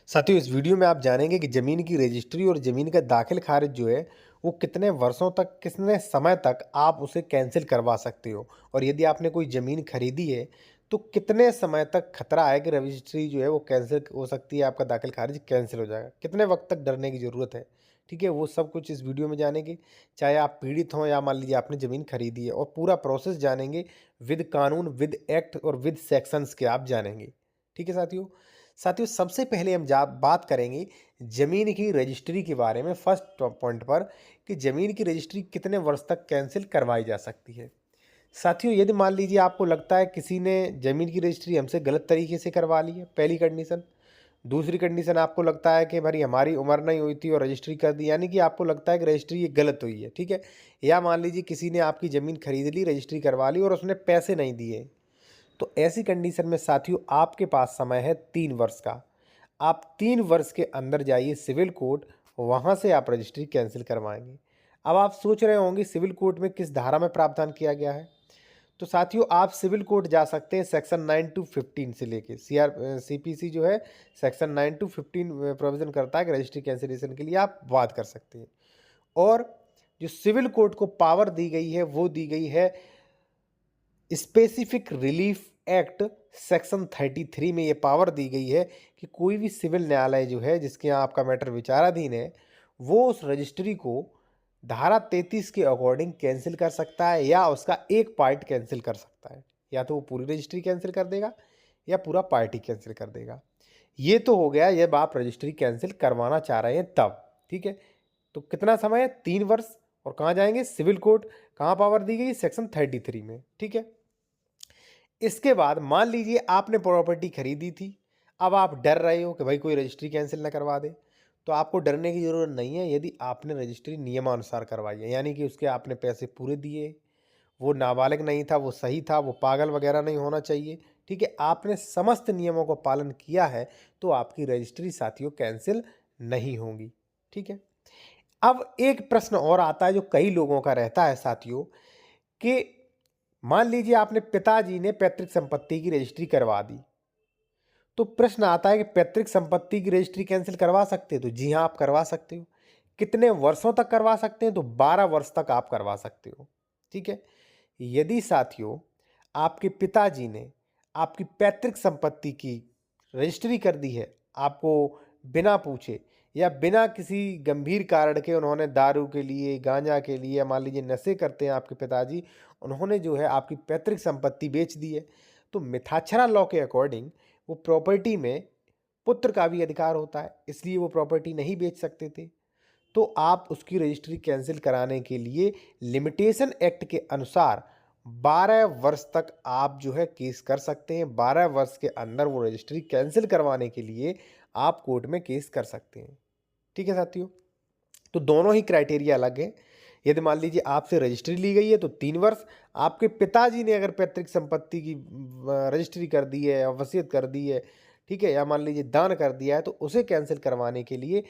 साथियों, इस वीडियो में आप जानेंगे कि ज़मीन की रजिस्ट्री और ज़मीन का दाखिल खारिज जो है, वो कितने वर्षों तक, कितने समय तक आप उसे कैंसिल करवा सकते हो। और यदि आपने कोई ज़मीन खरीदी है, तो कितने समय तक खतरा है कि रजिस्ट्री जो है वो कैंसिल हो सकती है, आपका दाखिल खारिज कैंसिल हो जाएगा। कितने वक्त तक डरने की ज़रूरत है, ठीक है? वो सब कुछ इस वीडियो में जानेंगे। चाहे आप पीड़ित हों या मान लीजिए आपने ज़मीन खरीदी है, और पूरा प्रोसेस जानेंगे विद कानून, विद एक्ट और विद सेक्शंस के आप जानेंगे। ठीक है साथियों? साथियों, सबसे पहले हम जा बात करेंगे ज़मीन की रजिस्ट्री के बारे में, फर्स्ट पॉइंट पर, कि ज़मीन की रजिस्ट्री कितने वर्ष तक कैंसिल करवाई जा सकती है। साथियों, यदि मान लीजिए आपको लगता है किसी ने ज़मीन की रजिस्ट्री हमसे गलत तरीके से करवा ली है, पहली कंडीशन। दूसरी कंडीशन, आपको लगता है कि भाई हमारी उम्र नहीं हुई थी और रजिस्ट्री कर दी, यानी कि आपको लगता है कि रजिस्ट्री ये गलत हुई है, ठीक है। या मान लीजिए किसी ने आपकी ज़मीन खरीद ली, रजिस्ट्री करवा ली और उसने पैसे नहीं दिए, तो ऐसी कंडीशन में साथियों आपके पास समय है 3 वर्ष का। आप 3 वर्ष के अंदर जाइए सिविल कोर्ट, वहाँ से आप रजिस्ट्री कैंसिल करवाएंगे। अब आप सोच रहे होंगे सिविल कोर्ट में किस धारा में प्रावधान किया गया है। तो साथियों, आप सिविल कोर्ट जा सकते हैं सेक्शन 9 टू 15 से लेके सीपीसी जो है सेक्शन 9 टू 15 प्रोविजन करता है कि रजिस्ट्री कैंसिलेशन के लिए आप वाद कर सकते हैं। और जो सिविल कोर्ट को पावर दी गई है वो दी गई है स्पेसिफिक रिलीफ एक्ट सेक्शन 33 में। ये पावर दी गई है कि कोई भी सिविल न्यायालय जो है जिसके यहाँ आपका मैटर विचाराधीन है, वो उस रजिस्ट्री को धारा 33 के अकॉर्डिंग कैंसिल कर सकता है, या उसका एक पार्ट कैंसिल कर सकता है। या तो वो पूरी रजिस्ट्री कैंसिल कर देगा या पूरा पार्ट ही कैंसिल कर देगा। ये तो हो गया जब आप रजिस्ट्री कैंसिल करवाना चाह रहे हैं तब, ठीक है। तो कितना समय है? 3 वर्ष। और कहाँ जाएंगे? Civil court. कहाँ पावर दी गई? सेक्शन 33 में, ठीक है। इसके बाद मान लीजिए आपने प्रॉपर्टी खरीदी थी, अब आप डर रहे हो कि भाई कोई रजिस्ट्री कैंसिल ना करवा दे। तो आपको डरने की ज़रूरत नहीं है यदि आपने रजिस्ट्री नियमानुसार करवाई है, यानी कि उसके आपने पैसे पूरे दिए, वो नाबालिग नहीं था, वो सही था, वो पागल वगैरह नहीं होना चाहिए, ठीक है। आपने समस्त नियमों का पालन किया है, तो आपकी रजिस्ट्री साथियों कैंसिल नहीं होगी, ठीक है। अब एक प्रश्न और आता है जो कई लोगों का रहता है साथियों, कि मान लीजिए आपने पिताजी ने पैतृक संपत्ति की रजिस्ट्री करवा दी, तो प्रश्न आता है कि पैतृक संपत्ति की रजिस्ट्री कैंसिल करवा सकते हैं? तो जी हाँ, आप करवा सकते हो। कितने वर्षों तक करवा सकते हैं? तो 12 वर्ष तक आप करवा सकते हो, ठीक है। यदि साथियों आपके पिताजी ने आपकी पैतृक संपत्ति की रजिस्ट्री कर दी है, आपको बिना पूछे या बिना किसी गंभीर कारण के, उन्होंने दारू के लिए, गांजा के लिए, या मान लीजिए नशे करते हैं आपके पिताजी, उन्होंने जो है आपकी पैतृक संपत्ति बेच दी है, तो मिथाक्षरा लॉ के अकॉर्डिंग वो प्रॉपर्टी में पुत्र का भी अधिकार होता है, इसलिए वो प्रॉपर्टी नहीं बेच सकते थे। तो आप उसकी रजिस्ट्री कैंसिल कराने के लिए लिमिटेशन एक्ट के अनुसार 12 वर्ष तक आप जो है केस कर सकते हैं। 12 वर्ष के अंदर वो रजिस्ट्री कैंसिल करवाने के लिए आप कोर्ट में केस कर सकते हैं, ठीक है साथियों। तो दोनों ही क्राइटेरिया अलग है। यदि मान लीजिए आपसे रजिस्ट्री ली गई है तो 3 वर्ष, आपके पिताजी ने अगर पैतृक संपत्ति की रजिस्ट्री कर दी है या वसीयत कर दी है, ठीक है, या मान लीजिए दान कर दिया है, तो उसे कैंसिल करवाने के लिए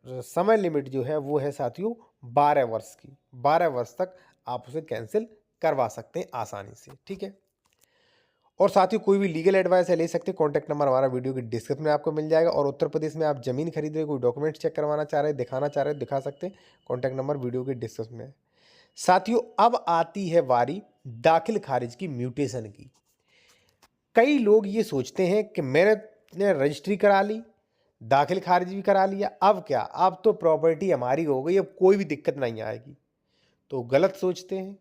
समय लिमिट जो है वो है साथियों 12 वर्ष की। 12 वर्ष तक आप उसे कैंसिल करवा सकते हैं आसानी से, ठीक है। और साथियों कोई भी लीगल एडवाइस है ले सकते हैं। कॉन्टैक्ट नंबर हमारा वीडियो की डिस्क्रिप्शन में आपको मिल जाएगा। और उत्तर प्रदेश में आप जमीन खरीद रहे, कोई डॉक्यूमेंट चेक करवाना चाह रहे हैं, दिखाना चाह रहे हैं, दिखा सकते हैं। कॉन्टैक्ट नंबर वीडियो के डिस्क्रिप्शन में है। साथियों अब आती है बारी दाखिल खारिज की, म्यूटेशन की। कई लोग ये सोचते हैं कि मैंने रजिस्ट्री करा ली, दाखिल खारिज भी करा लिया, अब क्या, अब तो प्रॉपर्टी हमारी हो गई, अब कोई भी दिक्कत नहीं आएगी। तो गलत सोचते हैं।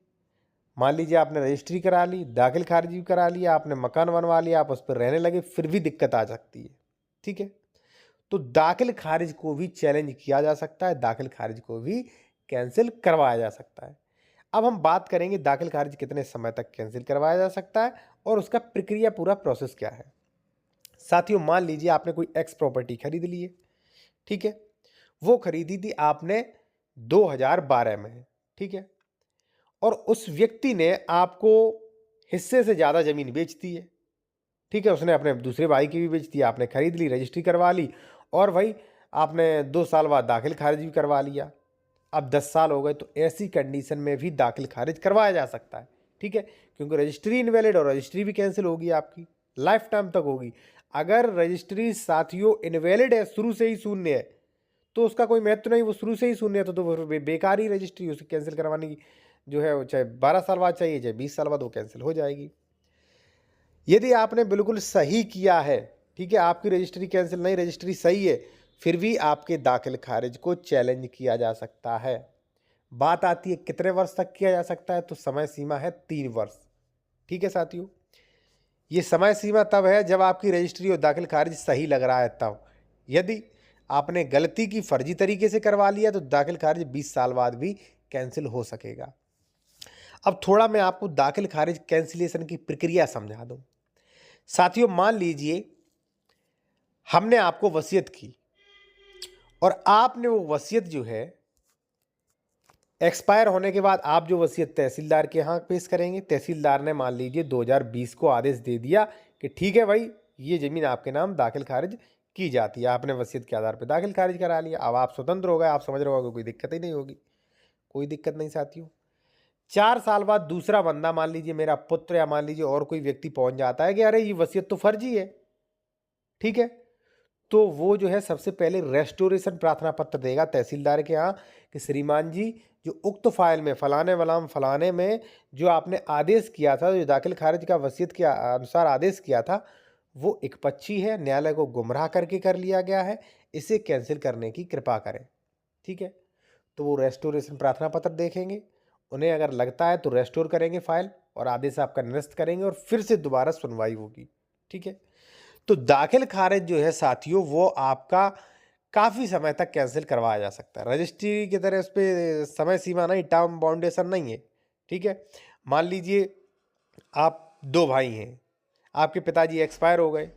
मान लीजिए आपने रजिस्ट्री करा ली, दाखिल खारिज भी करा लिया, आपने मकान बनवा लिया, आप उस पर रहने लगे, फिर भी दिक्कत आ सकती है, ठीक है। तो दाखिल खारिज को भी चैलेंज किया जा सकता है, दाखिल खारिज को भी कैंसिल करवाया जा सकता है। अब हम बात करेंगे दाखिल खारिज कितने समय तक कैंसिल करवाया जा सकता है और उसका प्रक्रिया, पूरा प्रोसेस क्या है। साथियों मान लीजिए आपने कोई एक्स प्रॉपर्टी खरीद ली है, ठीक है। वो खरीदी थी आपने 2012 में, ठीक है। और उस व्यक्ति ने आपको हिस्से से ज़्यादा ज़मीन बेच दी है, ठीक है। उसने अपने दूसरे भाई की भी बेच दी, आपने खरीद ली, रजिस्ट्री करवा ली, और भाई आपने 2 साल बाद दाखिल खारिज भी करवा लिया। अब 10 साल हो गए, तो ऐसी कंडीशन में भी दाखिल खारिज करवाया जा सकता है, ठीक है। क्योंकि रजिस्ट्री इनवैलिड और रजिस्ट्री भी कैंसिल होगी आपकी, लाइफ टाइम तक होगी। अगर रजिस्ट्री साथियों इनवैलिड है, शुरू से ही शून्य है, तो उसका कोई महत्व नहीं, वो शुरू से ही शून्य है तो बेकार ही रजिस्ट्री, उसे कैंसिल करवाने की जो है वो चाहे 12 साल बाद चाहिए चाहे 20 साल बाद वो कैंसिल हो जाएगी। यदि आपने बिल्कुल सही किया है, ठीक है, आपकी रजिस्ट्री कैंसिल नहीं, रजिस्ट्री सही है, फिर भी आपके दाखिल खारिज को चैलेंज किया जा सकता है। बात आती है कितने वर्ष तक किया जा सकता है, तो समय सीमा है 3 वर्ष। ठीक है साथियों, ये समय सीमा तब है जब आपकी रजिस्ट्री और दाखिल खारिज सही लग रहा है तब। यदि आपने गलती की, फर्जी तरीके से करवा लिया तो दाखिल खारिज 20 साल बाद भी कैंसिल हो सकेगा। अब थोड़ा मैं आपको दाखिल खारिज कैंसिलेशन की प्रक्रिया समझा दूं। साथियों, मान लीजिए हमने आपको वसीयत की और आपने वो वसीयत जो है एक्सपायर होने के बाद आप जो वसीयत तहसीलदार के यहाँ पेश करेंगे, तहसीलदार ने मान लीजिए 2020 को आदेश दे दिया कि ठीक है भाई, ये ज़मीन आपके नाम दाखिल खारिज की जाती है। आपने वसीयत के आधार पर दाखिल खारिज करा लिया। अब आप स्वतंत्र हो गए, आप समझ रहे होगे कोई दिक्कत ही नहीं होगी। कोई दिक्कत नहीं साथियों। 4 साल बाद दूसरा बंदा, मान लीजिए मेरा पुत्र या मान लीजिए और कोई व्यक्ति पहुंच जाता है कि अरे ये वसीयत तो फर्जी है, ठीक है, तो वो जो है सबसे पहले रेस्टोरेशन प्रार्थना पत्र देगा तहसीलदार के यहाँ कि श्रीमान जी, जो उक्त फाइल में फलाने वलाम फलाने में जो आपने आदेश किया था, जो दाखिल खारिज का वसीयत के अनुसार आदेश किया था, वो एकपक्षी है, न्यायालय को गुमराह करके कर लिया गया है, इसे कैंसिल करने की कृपा करें। ठीक है, तो वो रेस्टोरेशन प्रार्थना पत्र देखेंगे, उन्हें अगर लगता है तो रेस्टोर करेंगे फाइल और आदेश आपका निरस्त करेंगे और फिर से दोबारा सुनवाई होगी। ठीक है, तो दाखिल खारिज जो है साथियों, वो आपका काफ़ी समय तक कैंसिल करवाया जा सकता है। रजिस्ट्री की तरह उस पर समय सीमा नहीं, टर्म बाउंडेशन नहीं है। ठीक है, मान लीजिए आप 2 भाई हैं, आपके पिताजी एक्सपायर हो गए,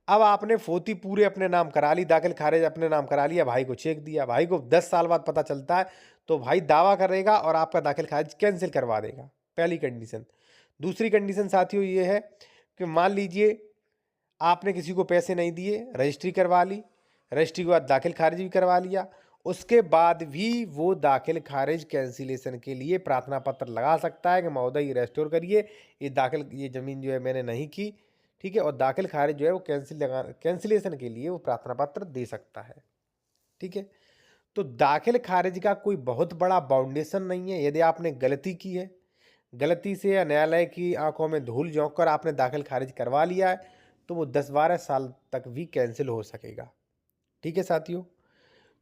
अब आपने फोती पूरे अपने नाम करा ली, दाखिल खारिज अपने नाम करा लिया, भाई को चेक दिया, भाई को 10 साल बाद पता चलता है तो भाई दावा करेगा और आपका दाखिल खारिज कैंसिल करवा देगा, पहली कंडीशन। दूसरी कंडीशन साथियों ये है कि मान लीजिए आपने किसी को पैसे नहीं दिए, रजिस्ट्री करवा ली, रजिस्ट्री के बाद दाखिल खारिज भी करवा लिया, उसके बाद भी वो दाखिल खारिज कैंसिलेशन के लिए प्रार्थना पत्र लगा सकता है कि महोदय ये रेस्टोर करिए, ये ज़मीन जो है मैंने नहीं की। ठीक है, और दाखिल खारिज जो है वो कैंसिलेशन के लिए वो प्रार्थना पत्र दे सकता है। ठीक है, तो दाखिल खारिज का कोई बहुत बड़ा बाउंडेशन नहीं है। यदि आपने गलती की है, गलती से या न्यायालय की आंखों में धूल झोंक कर आपने दाखिल खारिज करवा लिया है, तो वो 10-12 साल तक भी कैंसिल हो सकेगा। ठीक है साथियों,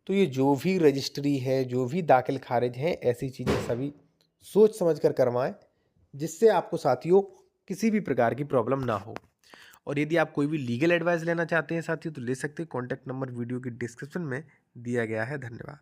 तो ये जो भी रजिस्ट्री है, जो भी दाखिल खारिज हैं, ऐसी चीज़ें सभी सोच समझ कर करवाएं, जिससे आपको साथियों किसी भी प्रकार की प्रॉब्लम ना हो। और यदि आप कोई भी लीगल एडवाइस लेना चाहते हैं साथियों तो ले सकते हैं। कॉन्टैक्ट नंबर वीडियो की डिस्क्रिप्शन में दिया गया है। धन्यवाद।